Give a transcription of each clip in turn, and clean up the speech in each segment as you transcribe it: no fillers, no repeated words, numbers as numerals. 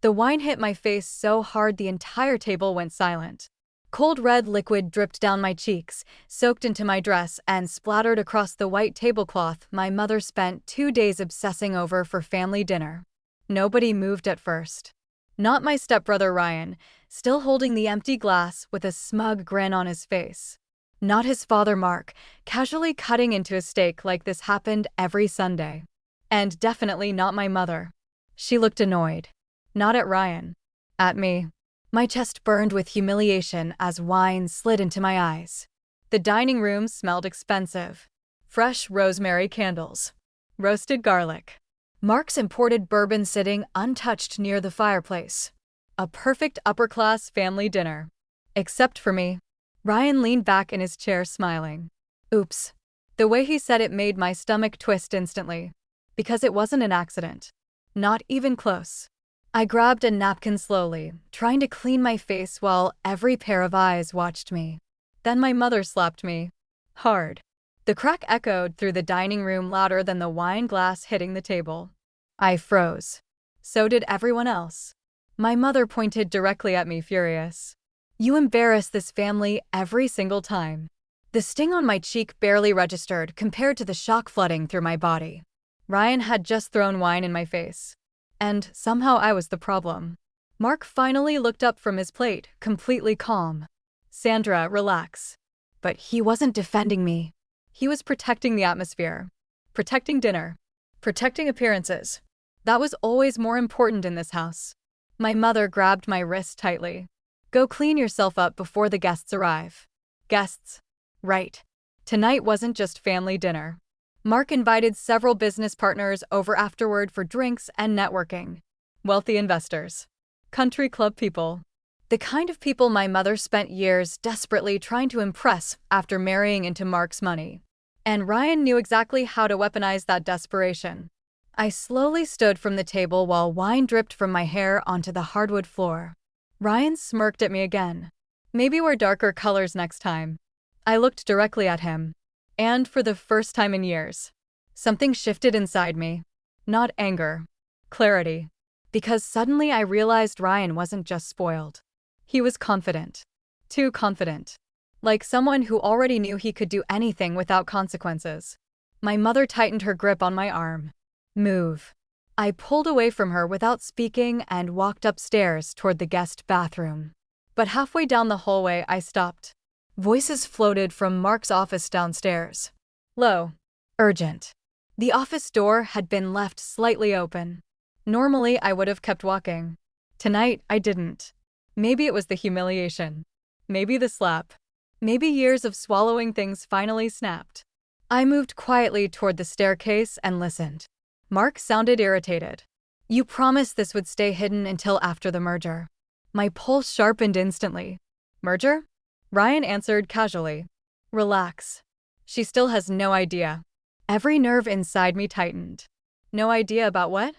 The wine hit my face so hard the entire table went silent. Cold red liquid dripped down my cheeks, soaked into my dress, and splattered across the white tablecloth my mother spent 2 days obsessing over for family dinner. Nobody moved at first. Not my stepbrother Ryan, still holding the empty glass with a smug grin on his face. Not his father Mark, casually cutting into a steak like this happened every Sunday. And definitely not my mother. She looked annoyed. Not at Ryan. At me. My chest burned with humiliation as wine slid into my eyes. The dining room smelled expensive. Fresh rosemary candles. Roasted garlic. Mark's imported bourbon sitting untouched near the fireplace. A perfect upper-class family dinner. Except for me. Ryan leaned back in his chair smiling. Oops. The way he said it made my stomach twist instantly. Because it wasn't an accident. Not even close. I grabbed a napkin slowly, trying to clean my face while every pair of eyes watched me. Then my mother slapped me. Hard. The crack echoed through the dining room louder than the wine glass hitting the table. I froze. So did everyone else. My mother pointed directly at me, furious. You embarrass this family every single time. The sting on my cheek barely registered compared to the shock flooding through my body. Ryan had just thrown wine in my face. And somehow I was the problem. Mark finally looked up from his plate, completely calm. Sandra, relax. But he wasn't defending me. He was protecting the atmosphere. Protecting dinner. Protecting appearances. That was always more important in this house. My mother grabbed my wrist tightly. Go clean yourself up before the guests arrive. Guests. Right. Tonight wasn't just family dinner. Mark invited several business partners over afterward for drinks and networking. Wealthy investors. Country club people. The kind of people my mother spent years desperately trying to impress after marrying into Mark's money. And Ryan knew exactly how to weaponize that desperation. I slowly stood from the table while wine dripped from my hair onto the hardwood floor. Ryan smirked at me again. Maybe wear darker colors next time. I looked directly at him. And for the first time in years, something shifted inside me. Not anger. Clarity. Because suddenly I realized Ryan wasn't just spoiled. He was confident. Too confident. Like someone who already knew he could do anything without consequences. My mother tightened her grip on my arm. Move. I pulled away from her without speaking and walked upstairs toward the guest bathroom. But halfway down the hallway I stopped. Voices floated from Mark's office downstairs. Low. Urgent. The office door had been left slightly open. Normally, I would have kept walking. Tonight, I didn't. Maybe it was the humiliation. Maybe the slap. Maybe years of swallowing things finally snapped. I moved quietly toward the staircase and listened. Mark sounded irritated. You promised this would stay hidden until after the merger. My pulse sharpened instantly. Merger? Ryan answered casually. Relax. She still has no idea. Every nerve inside me tightened. No idea about what?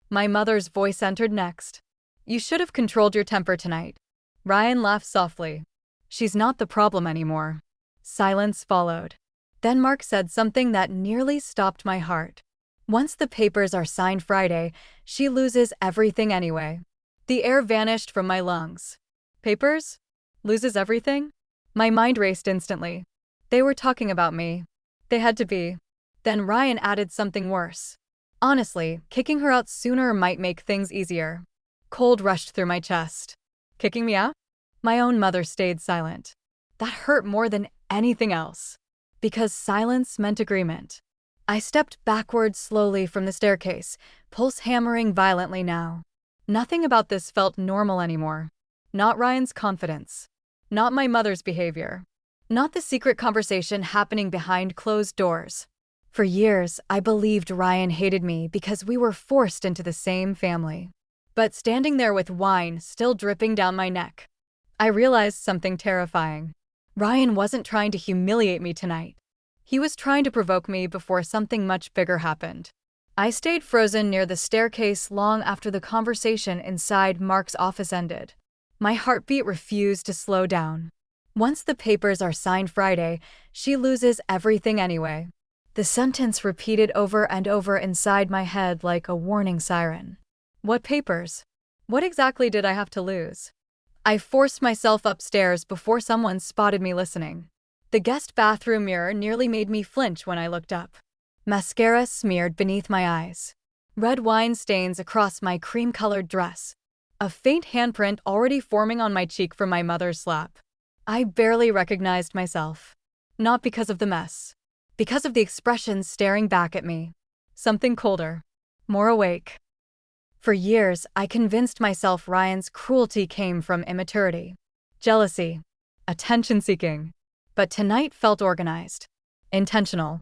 My mother's voice entered next. You should have controlled your temper tonight. Ryan laughed softly. She's not the problem anymore. Silence followed. Then Mark said something that nearly stopped my heart. Once the papers are signed Friday, she loses everything anyway. The air vanished from my lungs. Papers? Loses everything? My mind raced instantly. They were talking about me. They had to be. Then Ryan added something worse. Honestly, kicking her out sooner might make things easier. Cold rushed through my chest. Kicking me out? My own mother stayed silent. That hurt more than anything else. Because silence meant agreement. I stepped backward slowly from the staircase, pulse hammering violently now. Nothing about this felt normal anymore. Not Ryan's confidence. Not my mother's behavior. Not the secret conversation happening behind closed doors. For years, I believed Ryan hated me because we were forced into the same family. But standing there with wine still dripping down my neck, I realized something terrifying. Ryan wasn't trying to humiliate me tonight. He was trying to provoke me before something much bigger happened. I stayed frozen near the staircase long after the conversation inside Mark's office ended. My heartbeat refused to slow down. Once the papers are signed Friday, she loses everything anyway. The sentence repeated over and over inside my head like a warning siren. What papers? What exactly did I have to lose? I forced myself upstairs before someone spotted me listening. The guest bathroom mirror nearly made me flinch when I looked up. Mascara smeared beneath my eyes. Red wine stains across my cream-colored dress. A faint handprint already forming on my cheek from my mother's slap. I barely recognized myself. Not because of the mess. Because of the expression staring back at me. Something colder. More awake. For years, I convinced myself Ryan's cruelty came from immaturity. Jealousy. Attention-seeking. But tonight felt organized. Intentional.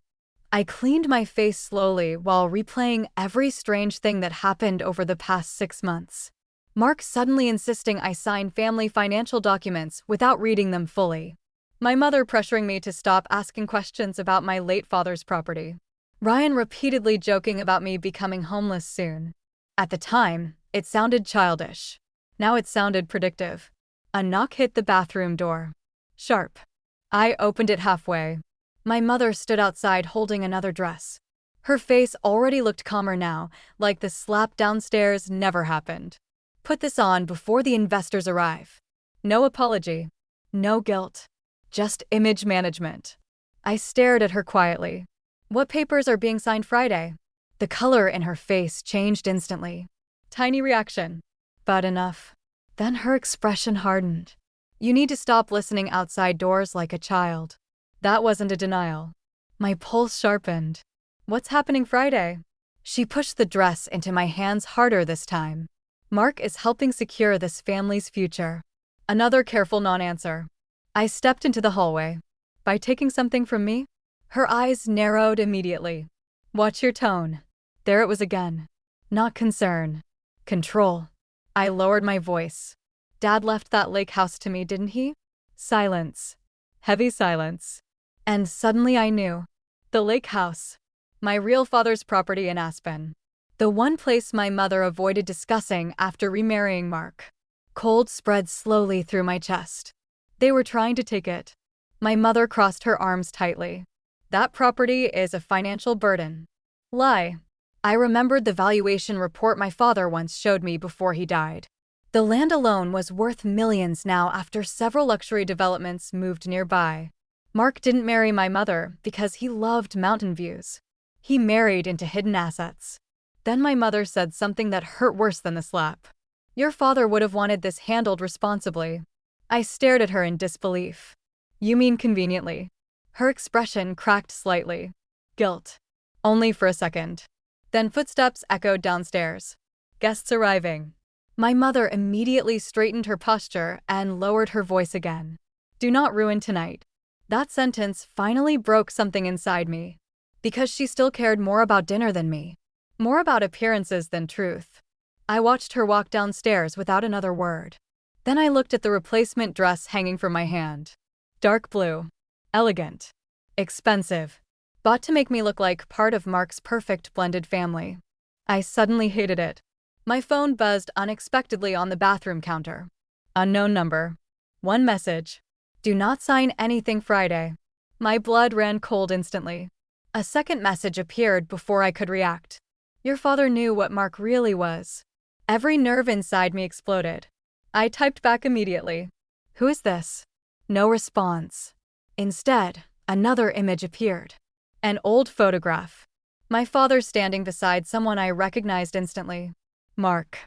I cleaned my face slowly while replaying every strange thing that happened over the past 6 months. Mark suddenly insisting I sign family financial documents without reading them fully. My mother pressuring me to stop asking questions about my late father's property. Ryan repeatedly joking about me becoming homeless soon. At the time, it sounded childish. Now it sounded predictive. A knock hit the bathroom door. Sharp. I opened it halfway. My mother stood outside holding another dress. Her face already looked calmer now, like the slap downstairs never happened. Put this on before the investors arrive. No apology. No guilt. Just image management. I stared at her quietly. What papers are being signed Friday? The color in her face changed instantly. Tiny reaction. But enough. Then her expression hardened. You need to stop listening outside doors like a child. That wasn't a denial. My pulse sharpened. What's happening Friday? She pushed the dress into my hands harder this time. Mark is helping secure this family's future. Another careful non-answer. I stepped into the hallway. By taking something from me? Her eyes narrowed immediately. Watch your tone. There it was again. Not concern. Control. I lowered my voice. Dad left that lake house to me, didn't he? Silence. Heavy silence. And suddenly I knew. The lake house. My real father's property in Aspen. The one place my mother avoided discussing after remarrying Mark. Cold spread slowly through my chest. They were trying to take it. My mother crossed her arms tightly. That property is a financial burden. Lie. I remembered the valuation report my father once showed me before he died. The land alone was worth millions now after several luxury developments moved nearby. Mark didn't marry my mother because he loved mountain views. He married into hidden assets. Then my mother said something that hurt worse than the slap. Your father would have wanted this handled responsibly. I stared at her in disbelief. You mean conveniently? Her expression cracked slightly. Guilt. Only for a second. Then footsteps echoed downstairs. Guests arriving. My mother immediately straightened her posture and lowered her voice again. Do not ruin tonight. That sentence finally broke something inside me. Because she still cared more about dinner than me. More about appearances than truth. I watched her walk downstairs without another word. Then I looked at the replacement dress hanging from my hand. Dark blue. Elegant. Expensive. Bought to make me look like part of Mark's perfect blended family. I suddenly hated it. My phone buzzed unexpectedly on the bathroom counter. Unknown number. One message. Do not sign anything Friday. My blood ran cold instantly. A second message appeared before I could react. Your father knew what Mark really was. Every nerve inside me exploded. I typed back immediately. Who is this? No response. Instead, another image appeared. An old photograph. My father standing beside someone I recognized instantly. Mark.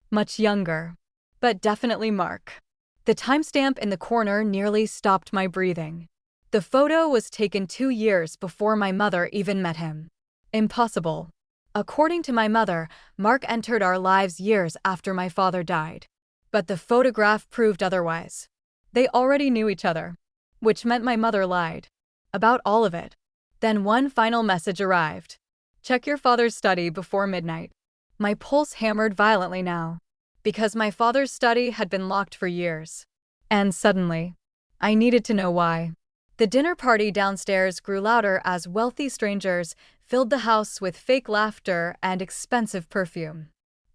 Much younger. But definitely Mark. The timestamp in the corner nearly stopped my breathing. The photo was taken 2 years before my mother even met him. Impossible. According to my mother, Mark entered our lives years after my father died. But the photograph proved otherwise. They already knew each other. Which meant my mother lied. About all of it. Then one final message arrived. Check your father's study before midnight. My pulse hammered violently now. Because my father's study had been locked for years. And suddenly, I needed to know why. The dinner party downstairs grew louder as wealthy strangers filled the house with fake laughter and expensive perfume.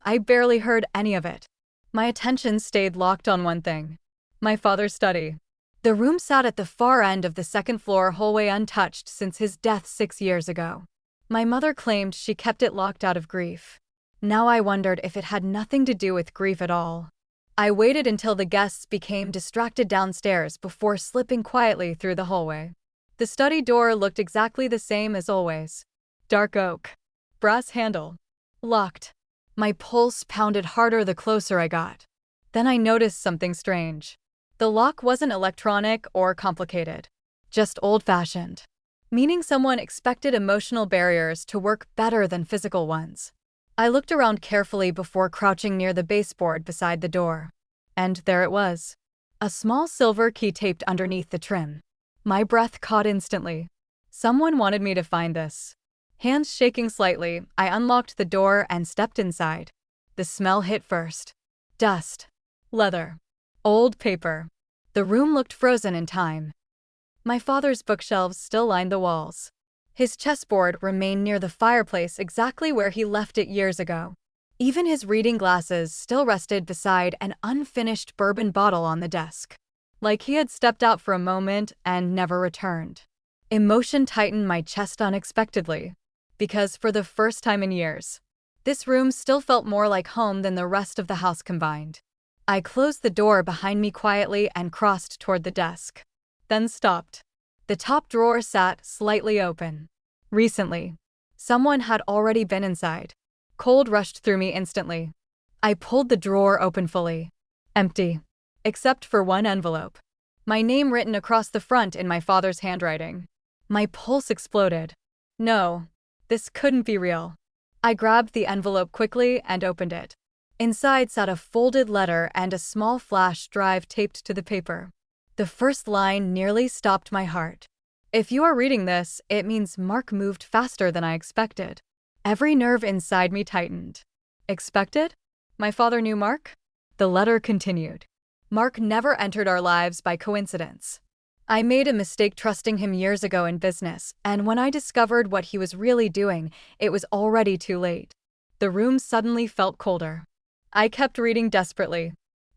I barely heard any of it. My attention stayed locked on one thing. My father's study. The room sat at the far end of the second-floor hallway untouched since his death 6 years ago. My mother claimed she kept it locked out of grief. Now I wondered if it had nothing to do with grief at all. I waited until the guests became distracted downstairs before slipping quietly through the hallway. The study door looked exactly the same as always. Dark oak. Brass handle. Locked. My pulse pounded harder the closer I got. Then I noticed something strange. The lock wasn't electronic or complicated. Just old-fashioned. Meaning someone expected emotional barriers to work better than physical ones. I looked around carefully before crouching near the baseboard beside the door. And there it was. A small silver key taped underneath the trim. My breath caught instantly. Someone wanted me to find this. Hands shaking slightly, I unlocked the door and stepped inside. The smell hit first. Dust. Leather. Old paper. The room looked frozen in time. My father's bookshelves still lined the walls. His chessboard remained near the fireplace exactly where he left it years ago. Even his reading glasses still rested beside an unfinished bourbon bottle on the desk. Like he had stepped out for a moment and never returned. Emotion tightened my chest unexpectedly. Because for the first time in years, this room still felt more like home than the rest of the house combined. I closed the door behind me quietly and crossed toward the desk. Then stopped. The top drawer sat slightly open. Recently, someone had already been inside. Cold rushed through me instantly. I pulled the drawer open fully. Empty. Except for one envelope. My name written across the front in my father's handwriting. My pulse exploded. No, this couldn't be real. I grabbed the envelope quickly and opened it. Inside sat a folded letter and a small flash drive taped to the paper. The first line nearly stopped my heart. If you are reading this, it means Mark moved faster than I expected. Every nerve inside me tightened. Expected? My father knew Mark? The letter continued. Mark never entered our lives by coincidence. I made a mistake trusting him years ago in business, and when I discovered what he was really doing, it was already too late. The room suddenly felt colder. I kept reading desperately.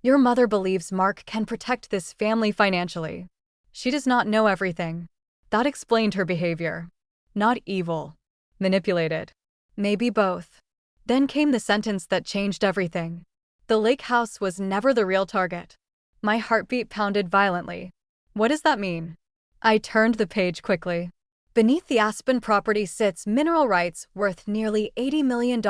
Your mother believes Mark can protect this family financially. She does not know everything. That explained her behavior. Not evil. Manipulated. Maybe both. Then came the sentence that changed everything. The lake house was never the real target. My heartbeat pounded violently. What does that mean? I turned the page quickly. Beneath the Aspen property sits mineral rights worth nearly $80 million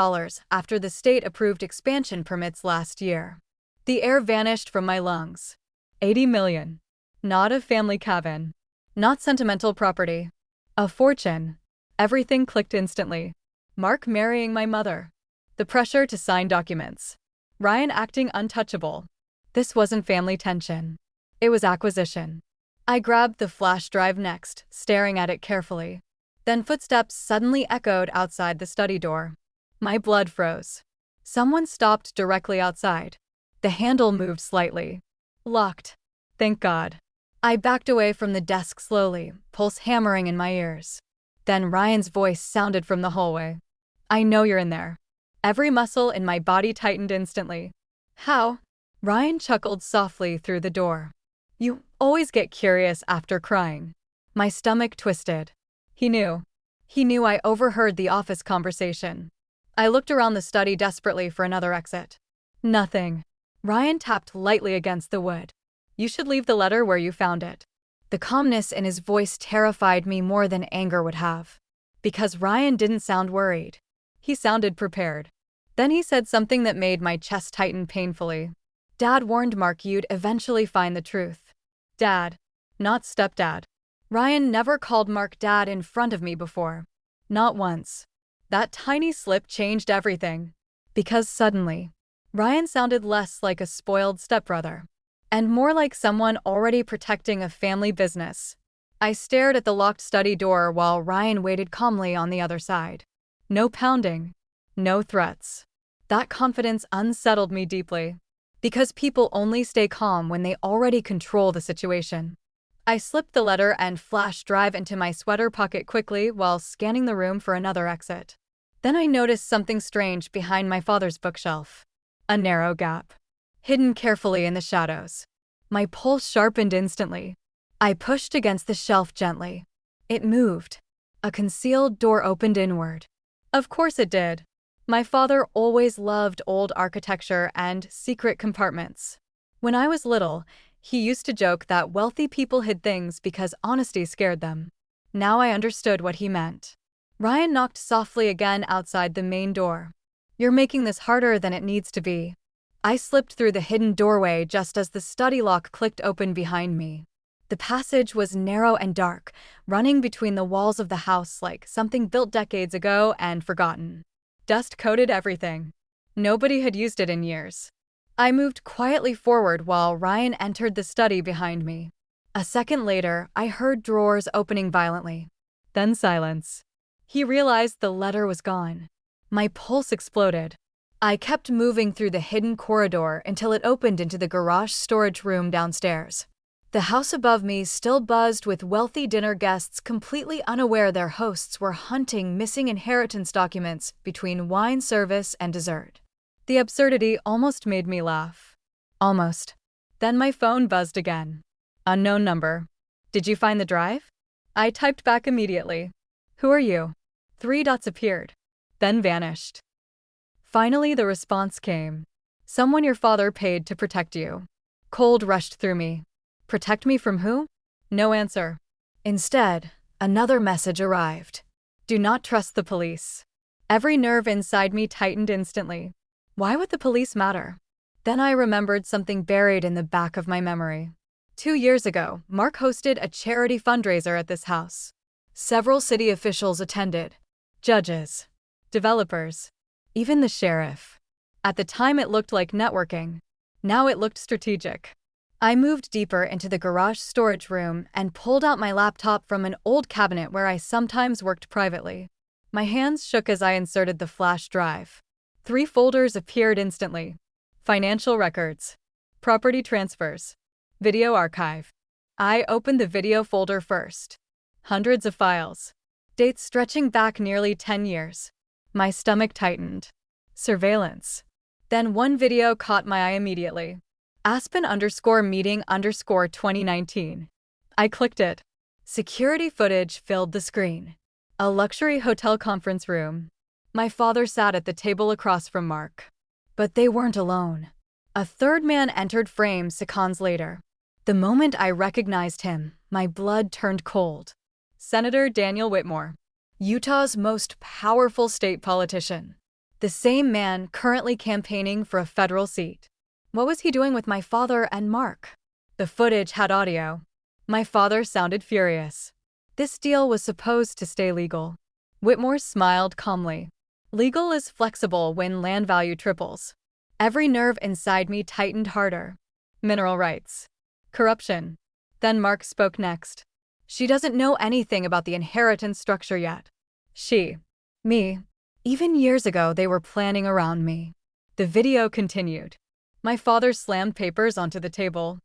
after the state approved expansion permits last year. The air vanished from my lungs. 80 million. Not a family cabin. Not sentimental property. A fortune. Everything clicked instantly. Mark marrying my mother. The pressure to sign documents. Ryan acting untouchable. This wasn't family tension. It was acquisition. I grabbed the flash drive next, staring at it carefully. Then footsteps suddenly echoed outside the study door. My blood froze. Someone stopped directly outside. The handle moved slightly. Locked. Thank God. I backed away from the desk slowly, pulse hammering in my ears. Then Ryan's voice sounded from the hallway. I know you're in there. Every muscle in my body tightened instantly. How? Ryan chuckled softly through the door. You always get curious after crying. My stomach twisted. He knew. He knew I overheard the office conversation. I looked around the study desperately for another exit. Nothing. Ryan tapped lightly against the wood. You should leave the letter where you found it. The calmness in his voice terrified me more than anger would have. Because Ryan didn't sound worried. He sounded prepared. Then he said something that made my chest tighten painfully. Dad warned Mark you'd eventually find the truth. Dad. Not stepdad. Ryan never called Mark dad in front of me before. Not once. That tiny slip changed everything. Because suddenly, Ryan sounded less like a spoiled stepbrother, and more like someone already protecting a family business. I stared at the locked study door while Ryan waited calmly on the other side. No pounding. No threats. That confidence unsettled me deeply. Because people only stay calm when they already control the situation. I slipped the letter and flash drive into my sweater pocket quickly while scanning the room for another exit. Then I noticed something strange behind my father's bookshelf. A narrow gap. Hidden carefully in the shadows. My pulse sharpened instantly. I pushed against the shelf gently. It moved. A concealed door opened inward. Of course it did. My father always loved old architecture and secret compartments. When I was little, he used to joke that wealthy people hid things because honesty scared them. Now I understood what he meant. Ryan knocked softly again outside the main door. "You're making this harder than it needs to be." I slipped through the hidden doorway just as the study lock clicked open behind me. The passage was narrow and dark, running between the walls of the house like something built decades ago and forgotten. Dust coated everything. Nobody had used it in years. I moved quietly forward while Ryan entered the study behind me. A second later, I heard drawers opening violently. Then silence. He realized the letter was gone. My pulse exploded. I kept moving through the hidden corridor until it opened into the garage storage room downstairs. The house above me still buzzed with wealthy dinner guests completely unaware their hosts were hunting missing inheritance documents between wine service and dessert. The absurdity almost made me laugh. Almost. Then my phone buzzed again. Unknown number. "Did you find the drive?" I typed back immediately. "Who are you?" 3 dots appeared, then vanished. Finally, the response came. "Someone your father paid to protect you." Cold rushed through me. Protect me from who? No answer. Instead, another message arrived. "Do not trust the police." Every nerve inside me tightened instantly. Why would the police matter? Then I remembered something buried in the back of my memory. 2 years ago, Mark hosted a charity fundraiser at this house. Several city officials attended. Judges. Developers. Even the sheriff. At the time it looked like networking. Now it looked strategic. I moved deeper into the garage storage room and pulled out my laptop from an old cabinet where I sometimes worked privately. My hands shook as I inserted the flash drive. 3 folders appeared instantly. Financial records. Property transfers. Video archive. I opened the video folder first. Hundreds of files. Dates stretching back nearly 10 years. My stomach tightened. Surveillance. Then one video caught my eye immediately. Aspen_meeting_2019. I clicked it. Security footage filled the screen. A luxury hotel conference room. My father sat at the table across from Mark. But they weren't alone. A third man entered frame seconds later. The moment I recognized him, my blood turned cold. Senator Daniel Whitmore. Utah's most powerful state politician. The same man currently campaigning for a federal seat. What was he doing with my father and Mark? The footage had audio. My father sounded furious. This deal was supposed to stay legal. Whitmore smiled calmly. Legal is flexible when land value triples. Every nerve inside me tightened harder. Mineral rights. Corruption. Then Mark spoke next. "She doesn't know anything about the inheritance structure yet." She. Me. Even years ago they were planning around me. The video continued. My father slammed papers onto the table.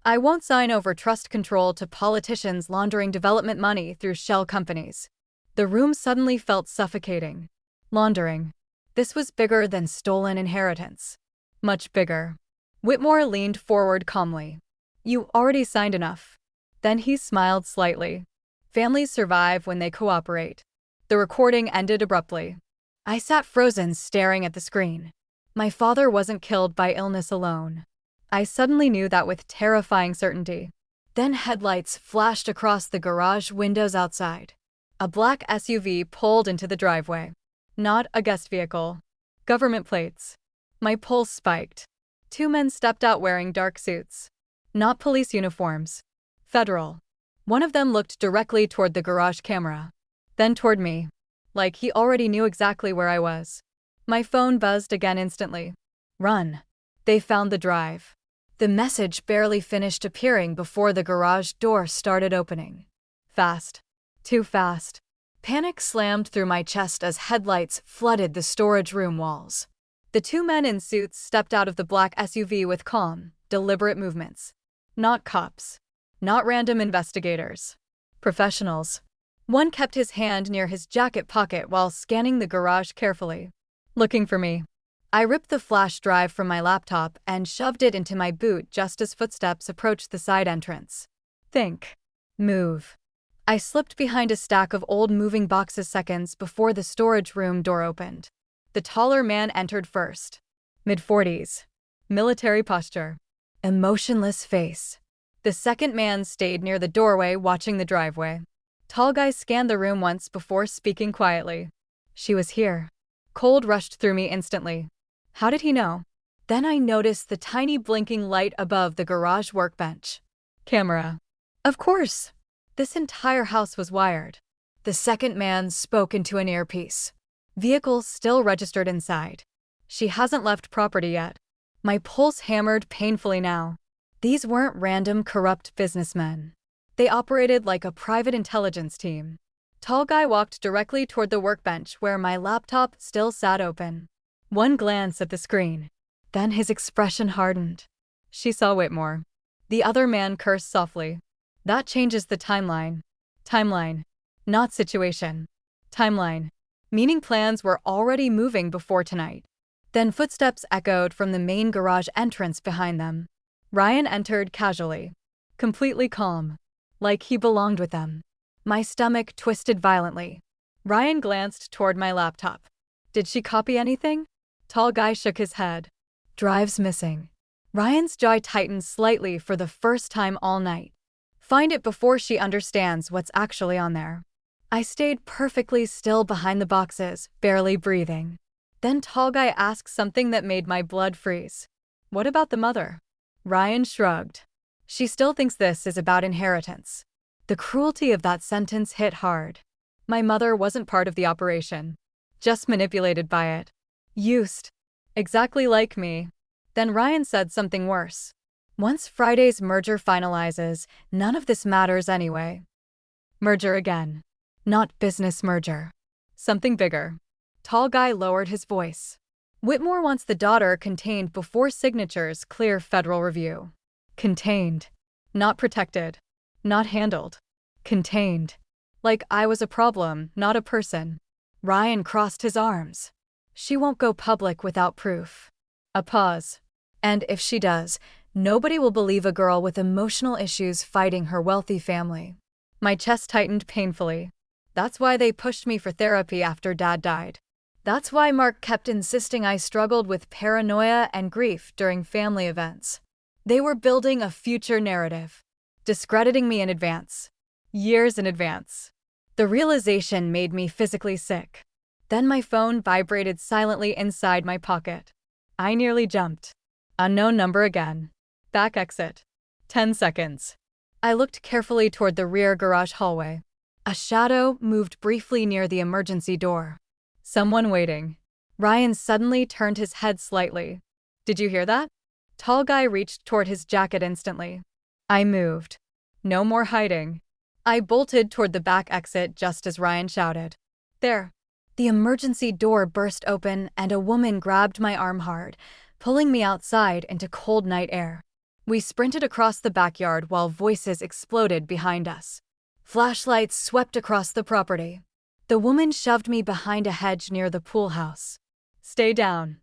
"I won't sign over trust control to politicians laundering development money through shell companies." The room suddenly felt suffocating. Laundering. This was bigger than stolen inheritance. Much bigger. Whitmore leaned forward calmly. "You already signed enough." Then he smiled slightly. "Families survive when they cooperate." The recording ended abruptly. I sat frozen, staring at the screen. My father wasn't killed by illness alone. I suddenly knew that with terrifying certainty. Then headlights flashed across the garage windows outside. A black SUV pulled into the driveway. Not a guest vehicle. Government plates. My pulse spiked. 2 men stepped out wearing dark suits. Not police uniforms. Federal. One of them looked directly toward the garage camera. Then toward me. Like he already knew exactly where I was. My phone buzzed again instantly. "Run." They found the drive. The message barely finished appearing before the garage door started opening. Fast. Too fast. Panic slammed through my chest as headlights flooded the storage room walls. The 2 men in suits stepped out of the black SUV with calm, deliberate movements. Not cops. Not random investigators. Professionals. One kept his hand near his jacket pocket while scanning the garage carefully. Looking for me. I ripped the flash drive from my laptop and shoved it into my boot just as footsteps approached the side entrance. Think. Move. I slipped behind a stack of old moving boxes seconds before the storage room door opened. The taller man entered first. Mid-40s. Military posture. Emotionless face. The second man stayed near the doorway watching the driveway. Tall guy scanned the room once before speaking quietly. She was here. Cold rushed through me instantly. How did he know? Then I noticed the tiny blinking light above the garage workbench. Camera. Of course. This entire house was wired. The second man spoke into an earpiece. Vehicle still registered inside. She hasn't left property yet. My pulse hammered painfully now. These weren't random corrupt businessmen. They operated like a private intelligence team. Tall guy walked directly toward the workbench where my laptop still sat open. One glance at the screen. Then his expression hardened. She saw Whitmore. The other man cursed softly. That changes the timeline. Timeline. Not situation. Timeline. Meaning plans were already moving before tonight. Then footsteps echoed from the main garage entrance behind them. Ryan entered casually. Completely calm. Like he belonged with them. My stomach twisted violently. Ryan glanced toward my laptop. Did she copy anything? Tall guy shook his head. Drives missing. Ryan's jaw tightened slightly for the first time all night. Find it before she understands what's actually on there. I stayed perfectly still behind the boxes, barely breathing. Then tall guy asked something that made my blood freeze. What about the mother? Ryan shrugged. She still thinks this is about inheritance. The cruelty of that sentence hit hard. My mother wasn't part of the operation. Just manipulated by it. Used. Exactly like me. Then Ryan said something worse. Once Friday's merger finalizes, none of this matters anyway. Merger again. Not business merger. Something bigger. Tall guy lowered his voice. Whitmore wants the daughter contained before signatures clear federal review. Contained. Not protected. Not handled. Contained. Like I was a problem, not a person. Ryan crossed his arms. She won't go public without proof. A pause. And if she does, nobody will believe a girl with emotional issues fighting her wealthy family. My chest tightened painfully. That's why they pushed me for therapy after Dad died. That's why Mark kept insisting I struggled with paranoia and grief during family events. They were building a future narrative. Discrediting me in advance. Years in advance. The realization made me physically sick. Then my phone vibrated silently inside my pocket. I nearly jumped. Unknown number again. Back exit. 10 seconds. I looked carefully toward the rear garage hallway. A shadow moved briefly near the emergency door. Someone waiting. Ryan suddenly turned his head slightly. Did you hear that? Tall guy reached toward his jacket instantly. I moved. No more hiding. I bolted toward the back exit just as Ryan shouted. There. The emergency door burst open and a woman grabbed my arm hard, pulling me outside into cold night air. We sprinted across the backyard while voices exploded behind us. Flashlights swept across the property. The woman shoved me behind a hedge near the pool house. Stay down.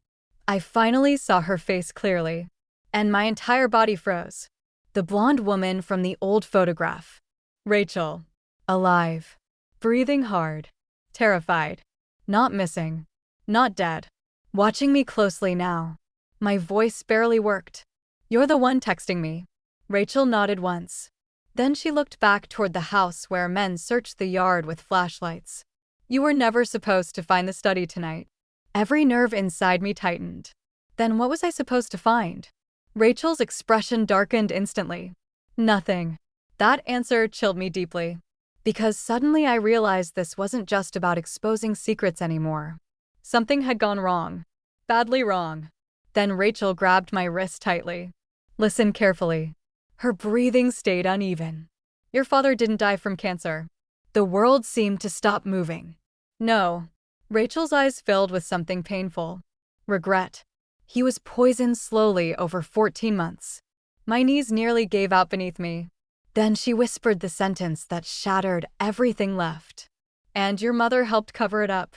I finally saw her face clearly, and my entire body froze. The blonde woman from the old photograph. Rachel. Alive. Breathing hard. Terrified. Not missing. Not dead. Watching me closely now. My voice barely worked. You're the one texting me. Rachel nodded once. Then she looked back toward the house where men searched the yard with flashlights. You were never supposed to find the study tonight. Every nerve inside me tightened. Then what was I supposed to find? Rachel's expression darkened instantly. Nothing. That answer chilled me deeply. Because suddenly I realized this wasn't just about exposing secrets anymore. Something had gone wrong. Badly wrong. Then Rachel grabbed my wrist tightly. Listen carefully. Her breathing stayed uneven. Your father didn't die from cancer. The world seemed to stop moving. No. Rachel's eyes filled with something painful. Regret. He was poisoned slowly over 14 months. My knees nearly gave out beneath me. Then she whispered the sentence that shattered everything left. And your mother helped cover it up.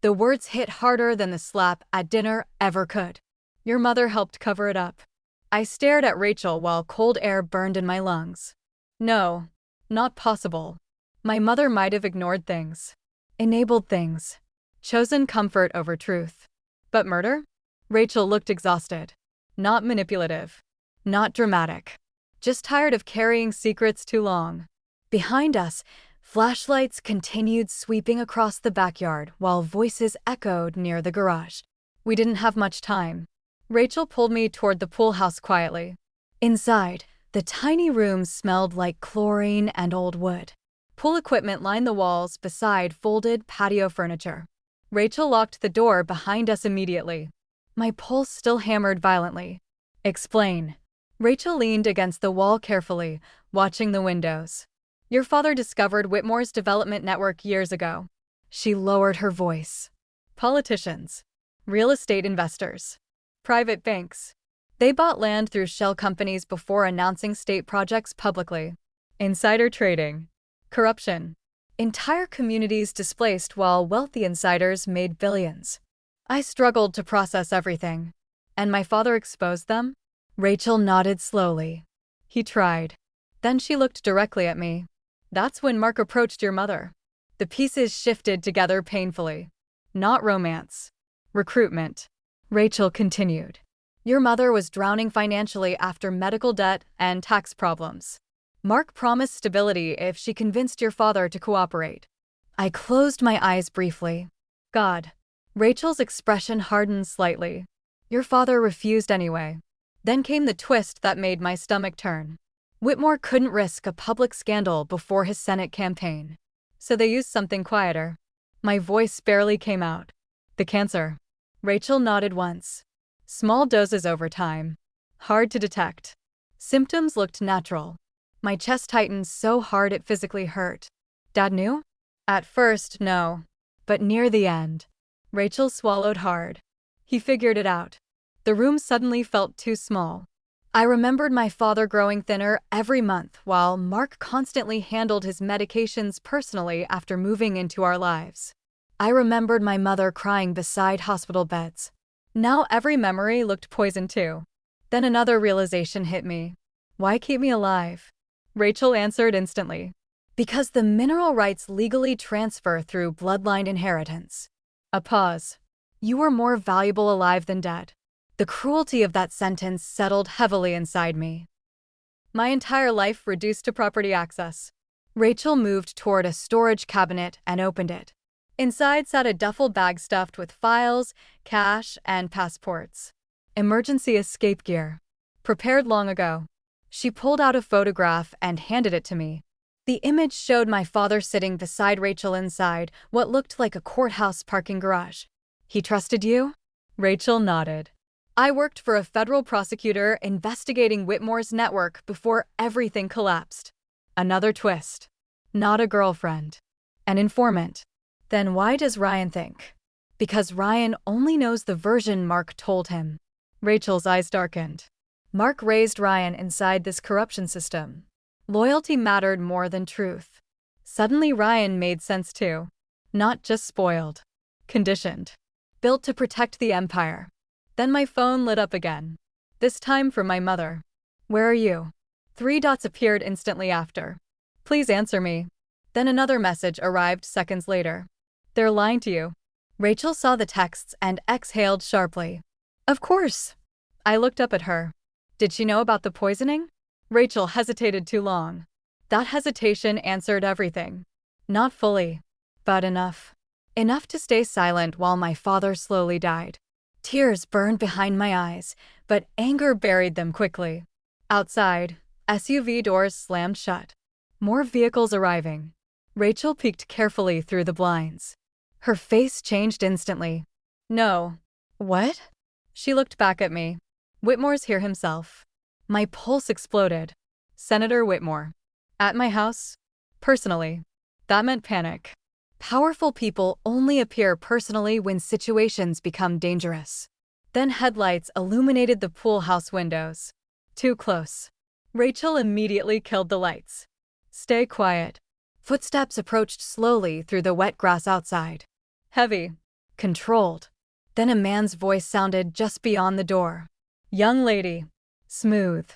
The words hit harder than the slap at dinner ever could. Your mother helped cover it up. I stared at Rachel while cold air burned in my lungs. No, not possible. My mother might have ignored things. Enabled things. Chosen comfort over truth. But murder? Rachel looked exhausted. Not manipulative. Not dramatic. Just tired of carrying secrets too long. Behind us, flashlights continued sweeping across the backyard while voices echoed near the garage. We didn't have much time. Rachel pulled me toward the pool house quietly. Inside, the tiny room smelled like chlorine and old wood. Pool equipment lined the walls beside folded patio furniture. Rachel locked the door behind us immediately. My pulse still hammered violently. Explain. Rachel leaned against the wall carefully, watching the windows. Your father discovered Whitmore's development network years ago. She lowered her voice. Politicians. Real estate investors. Private banks. They bought land through shell companies before announcing state projects publicly. Insider trading. Corruption. Entire communities displaced while wealthy insiders made billions. I struggled to process everything. And my father exposed them? Rachel nodded slowly. He tried. Then she looked directly at me. That's when Mark approached your mother. The pieces shifted together painfully. Not romance. Recruitment. Rachel continued. Your mother was drowning financially after medical debt and tax problems. Mark promised stability if she convinced your father to cooperate. I closed my eyes briefly. God. Rachel's expression hardened slightly. Your father refused anyway. Then came the twist that made my stomach turn. Whitmore couldn't risk a public scandal before his Senate campaign. So they used something quieter. My voice barely came out. The cancer. Rachel nodded once. Small doses over time. Hard to detect. Symptoms looked natural. My chest tightened so hard it physically hurt. Dad knew? At first, no. But near the end. Rachel swallowed hard. He figured it out. The room suddenly felt too small. I remembered my father growing thinner every month while Mark constantly handled his medications personally after moving into our lives. I remembered my mother crying beside hospital beds. Now every memory looked poisoned too. Then another realization hit me. Why keep me alive? Rachel answered instantly. Because the mineral rights legally transfer through bloodline inheritance. A pause. You were more valuable alive than dead. The cruelty of that sentence settled heavily inside me. My entire life reduced to property access. Rachel moved toward a storage cabinet and opened it. Inside sat a duffel bag stuffed with files, cash, and passports. Emergency escape gear. Prepared long ago. She pulled out a photograph and handed it to me. The image showed my father sitting beside Rachel inside what looked like a courthouse parking garage. He trusted you? Rachel nodded. I worked for a federal prosecutor investigating Whitmore's network before everything collapsed. Another twist. Not a girlfriend. An informant. Then why does Ryan think? Because Ryan only knows the version Mark told him. Rachel's eyes darkened. Mark raised Ryan inside this corruption system. Loyalty mattered more than truth. Suddenly Ryan made sense too. Not just spoiled. Conditioned. Built to protect the empire. Then my phone lit up again. This time from my mother. Where are you? 3 dots appeared instantly after. Please answer me. Then another message arrived seconds later. They're lying to you. Rachel saw the texts and exhaled sharply. Of course. I looked up at her. Did she know about the poisoning? Rachel hesitated too long. That hesitation answered everything. Not fully, but enough. Enough to stay silent while my father slowly died. Tears burned behind my eyes, but anger buried them quickly. Outside, SUV doors slammed shut. More vehicles arriving. Rachel peeked carefully through the blinds. Her face changed instantly. No. What? She looked back at me. Whitmore's here himself. My pulse exploded. Senator Whitmore. At my house? Personally. That meant panic. Powerful people only appear personally when situations become dangerous. Then headlights illuminated the pool house windows. Too close. Rachel immediately killed the lights. Stay quiet. Footsteps approached slowly through the wet grass outside. Heavy. Controlled. Then a man's voice sounded just beyond the door. Young lady. Smooth.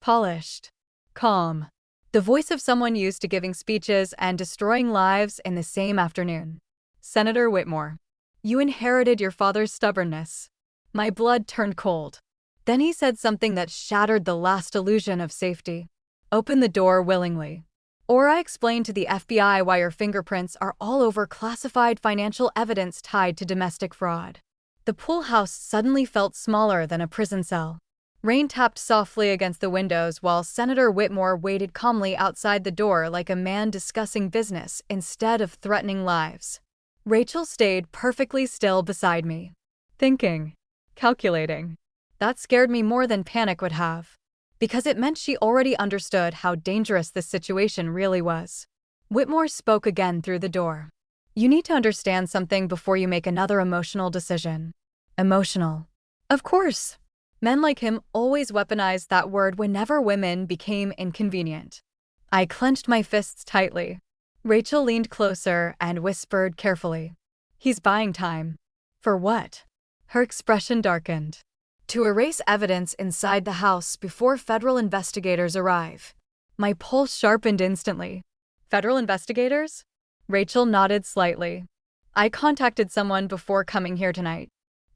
Polished. Calm. The voice of someone used to giving speeches and destroying lives in the same afternoon. Senator Whitmore. You inherited your father's stubbornness. My blood turned cold. Then he said something that shattered the last illusion of safety. Open the door willingly. Or I explained to the FBI why your fingerprints are all over classified financial evidence tied to domestic fraud. The pool house suddenly felt smaller than a prison cell. Rain tapped softly against the windows while Senator Whitmore waited calmly outside the door like a man discussing business instead of threatening lives. Rachel stayed perfectly still beside me. Thinking. Calculating. That scared me more than panic would have. Because it meant she already understood how dangerous this situation really was. Whitmore spoke again through the door. You need to understand something before you make another emotional decision. Emotional. Of course. Men like him always weaponized that word whenever women became inconvenient. I clenched my fists tightly. Rachel leaned closer and whispered carefully. He's buying time. For what? Her expression darkened. To erase evidence inside the house before federal investigators arrive. My pulse sharpened instantly. Federal investigators? Rachel nodded slightly. I contacted someone before coming here tonight.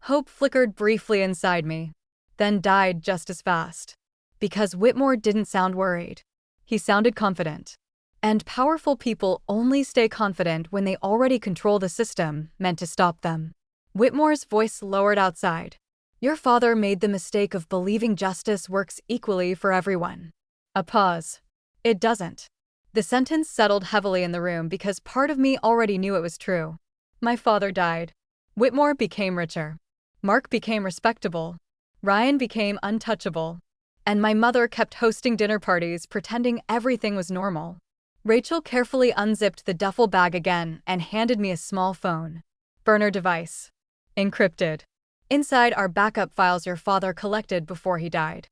Hope flickered briefly inside me, then died just as fast. Because Whitmore didn't sound worried. He sounded confident. And powerful people only stay confident when they already control the system meant to stop them. Whitmore's voice lowered outside. Your father made the mistake of believing justice works equally for everyone. A pause. It doesn't. The sentence settled heavily in the room because part of me already knew it was true. My father died. Whitmore became richer. Mark became respectable. Ryan became untouchable. And my mother kept hosting dinner parties pretending everything was normal. Rachel carefully unzipped the duffel bag again and handed me a small phone. Burner device. Encrypted. Inside are backup files your father collected before he died.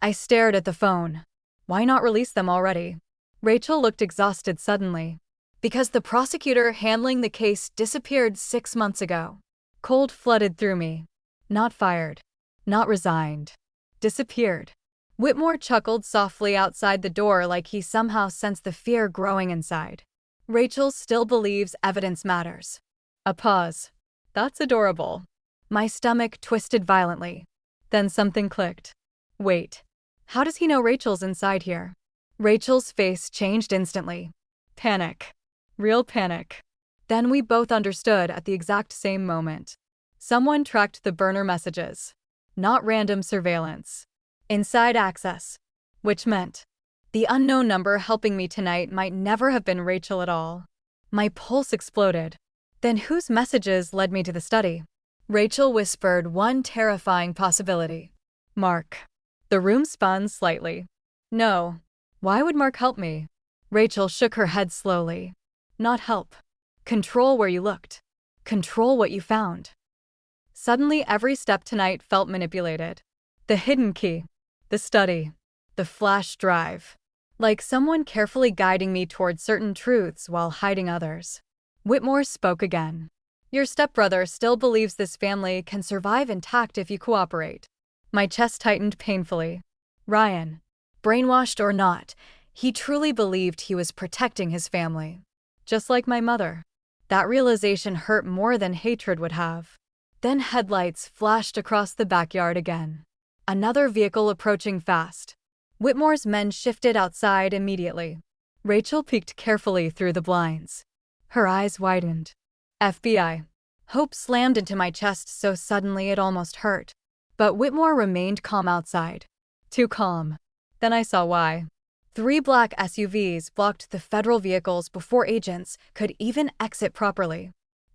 I stared at the phone. Why not release them already? Rachel looked exhausted suddenly. Because the prosecutor handling the case disappeared 6 months ago. Cold flooded through me. Not fired. Not resigned. Disappeared. Whitmore chuckled softly outside the door like he somehow sensed the fear growing inside. Rachel still believes evidence matters. A pause. That's adorable. My stomach twisted violently. Then something clicked. Wait. How does he know Rachel's inside here? Rachel's face changed instantly. Panic. Real panic. Then we both understood at the exact same moment. Someone tracked the burner messages. Not random surveillance. Inside access. Which meant the unknown number helping me tonight might never have been Rachel at all. My pulse exploded. Then whose messages led me to the study? Rachel whispered one terrifying possibility. Mark. The room spun slightly. No. Why would Mark help me? Rachel shook her head slowly. Not help. Control where you looked. Control what you found. Suddenly every step tonight felt manipulated. The hidden key. The study. The flash drive. Like someone carefully guiding me toward certain truths while hiding others. Whitmore spoke again. Your stepbrother still believes this family can survive intact if you cooperate. My chest tightened painfully. Ryan. Brainwashed or not, he truly believed he was protecting his family. Just like my mother. That realization hurt more than hatred would have. Then headlights flashed across the backyard again. Another vehicle approaching fast. Whitmore's men shifted outside immediately. Rachel peeked carefully through the blinds. Her eyes widened. FBI. Hope slammed into my chest so suddenly it almost hurt. But Whitmore remained calm outside. Too calm. Then I saw why. 3 black SUVs blocked the federal vehicles before agents could even exit properly.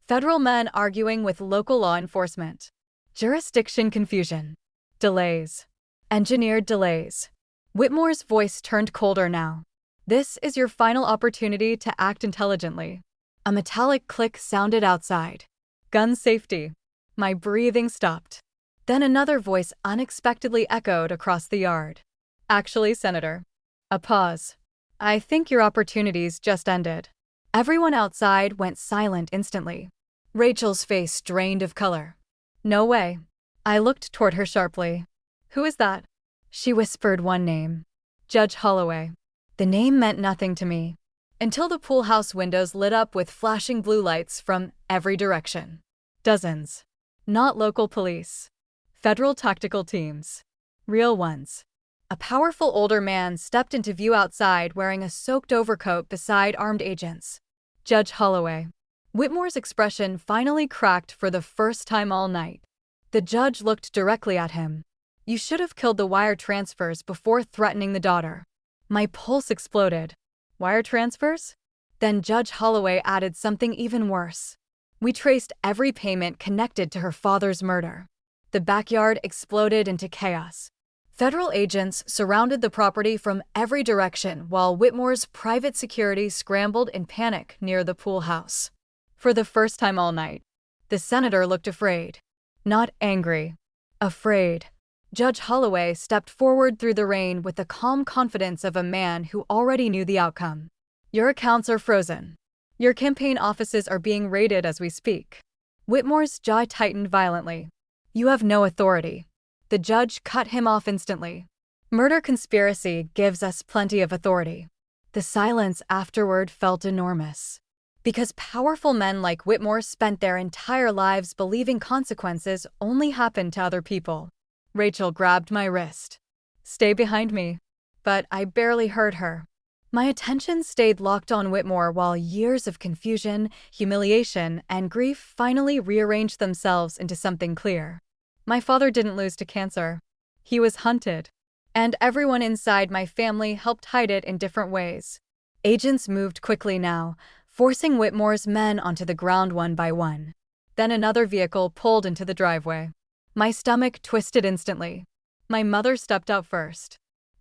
Federal men arguing with local law enforcement. Jurisdiction confusion. Delays. Engineered delays. Whitmore's voice turned colder now. This is your final opportunity to act intelligently. A metallic click sounded outside. Gun safety. My breathing stopped. Then another voice unexpectedly echoed across the yard. Actually, Senator. A pause. I think your opportunities just ended. Everyone outside went silent instantly. Rachel's face drained of color. No way. I looked toward her sharply. Who is that? She whispered one name. Judge Holloway. The name meant nothing to me. Until the pool house windows lit up with flashing blue lights from every direction. Dozens. Not local police. Federal tactical teams. Real ones. A powerful older man stepped into view outside wearing a soaked overcoat beside armed agents. Judge Holloway. Whitmore's expression finally cracked for the first time all night. The judge looked directly at him. You should have killed the wire transfers before threatening the daughter. My pulse exploded. Wire transfers? Then Judge Holloway added something even worse. We traced every payment connected to her father's murder. The backyard exploded into chaos. Federal agents surrounded the property from every direction while Whitmore's private security scrambled in panic near the pool house. For the first time all night, the senator looked afraid. Not angry. Afraid. Judge Holloway stepped forward through the rain with the calm confidence of a man who already knew the outcome. Your accounts are frozen. Your campaign offices are being raided as we speak. Whitmore's jaw tightened violently. You have no authority. The judge cut him off instantly. Murder conspiracy gives us plenty of authority. The silence afterward felt enormous. Because powerful men like Whitmore spent their entire lives believing consequences only happen to other people. Rachel grabbed my wrist. Stay behind me. But I barely heard her. My attention stayed locked on Whitmore while years of confusion, humiliation, and grief finally rearranged themselves into something clear. My father didn't lose to cancer. He was hunted. And everyone inside my family helped hide it in different ways. Agents moved quickly now, forcing Whitmore's men onto the ground one by one. Then another vehicle pulled into the driveway. My stomach twisted instantly. My mother stepped out first,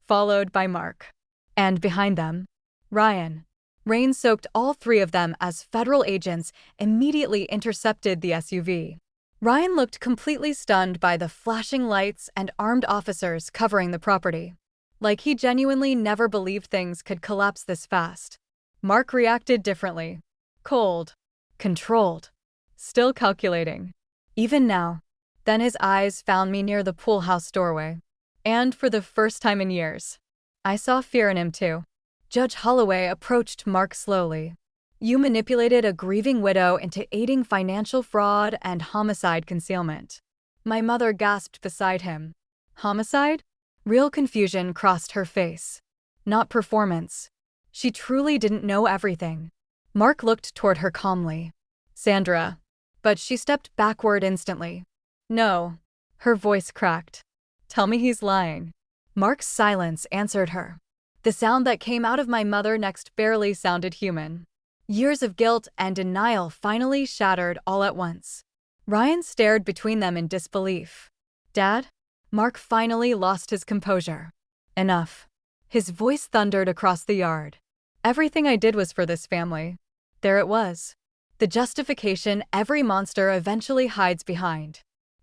followed by Mark. And behind them, Ryan. Rain soaked all three of them as federal agents immediately intercepted the SUV. Ryan looked completely stunned by the flashing lights and armed officers covering the property. Like he genuinely never believed things could collapse this fast. Mark reacted differently. Cold. Controlled. Still calculating. Even now. Then his eyes found me near the pool house doorway. And for the first time in years, I saw fear in him too. Judge Holloway approached Mark slowly. You manipulated a grieving widow into aiding financial fraud and homicide concealment. My mother gasped beside him. Homicide? Real confusion crossed her face. Not performance. She truly didn't know everything. Mark looked toward her calmly. Sandra. But she stepped backward instantly. No. Her voice cracked. Tell me he's lying. Mark's silence answered her. The sound that came out of my mother next barely sounded human. Years of guilt and denial finally shattered all at once. Ryan stared between them in disbelief. Dad? Mark finally lost his composure. Enough. His voice thundered across the yard. Everything I did was for this family. There it was. The justification every monster eventually hides behind.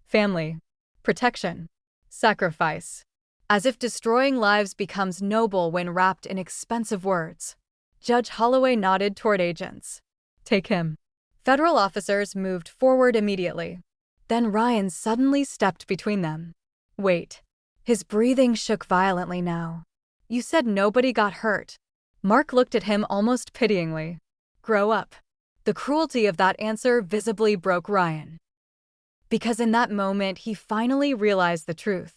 Family. Protection. Sacrifice. As if destroying lives becomes noble when wrapped in expensive words. Judge Holloway nodded toward agents. Take him. Federal officers moved forward immediately. Then Ryan suddenly stepped between them. Wait. His breathing shook violently now. You said nobody got hurt. Mark looked at him almost pityingly. Grow up. The cruelty of that answer visibly broke Ryan. Because in that moment he finally realized the truth.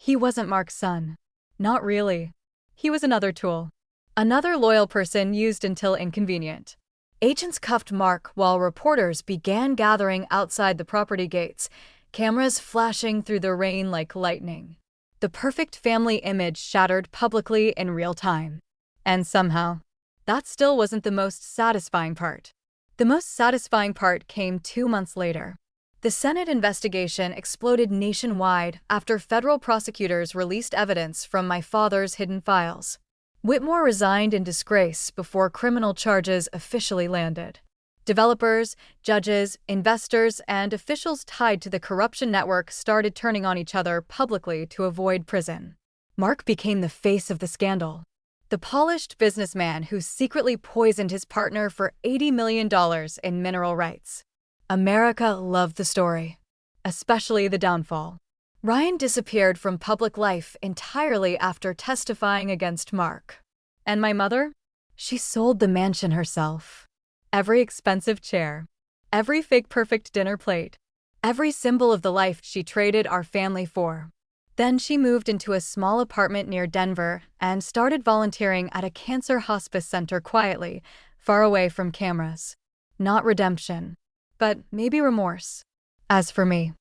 He wasn't Mark's son. Not really. He was another tool. Another loyal person used until inconvenient. Agents cuffed Mark while reporters began gathering outside the property gates, cameras flashing through the rain like lightning. The perfect family image shattered publicly in real time. And somehow, that still wasn't the most satisfying part. The most satisfying part came 2 months later. The Senate investigation exploded nationwide after federal prosecutors released evidence from my father's hidden files. Whitmore resigned in disgrace before criminal charges officially landed. Developers, judges, investors, and officials tied to the corruption network started turning on each other publicly to avoid prison. Mark became the face of the scandal. The polished businessman who secretly poisoned his partner for $80 million in mineral rights. America loved the story, especially the downfall. Ryan disappeared from public life entirely after testifying against Mark. And my mother? She sold the mansion herself. Every expensive chair. Every fake perfect dinner plate. Every symbol of the life she traded our family for. Then she moved into a small apartment near Denver and started volunteering at a cancer hospice center quietly, far away from cameras. Not redemption, but maybe remorse. As for me,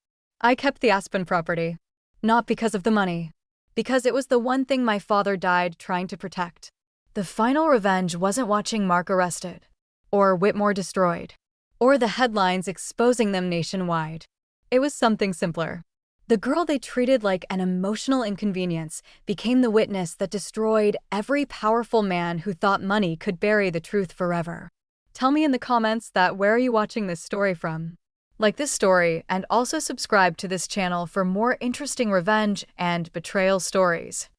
I kept the Aspen property. Not because of the money. Because it was the one thing my father died trying to protect. The final revenge wasn't watching Mark arrested, or Whitmore destroyed, or the headlines exposing them nationwide. It was something simpler. The girl they treated like an emotional inconvenience became the witness that destroyed every powerful man who thought money could bury the truth forever. Tell me in the comments where are you watching this story from? Like this story and also subscribe to this channel for more interesting revenge and betrayal stories.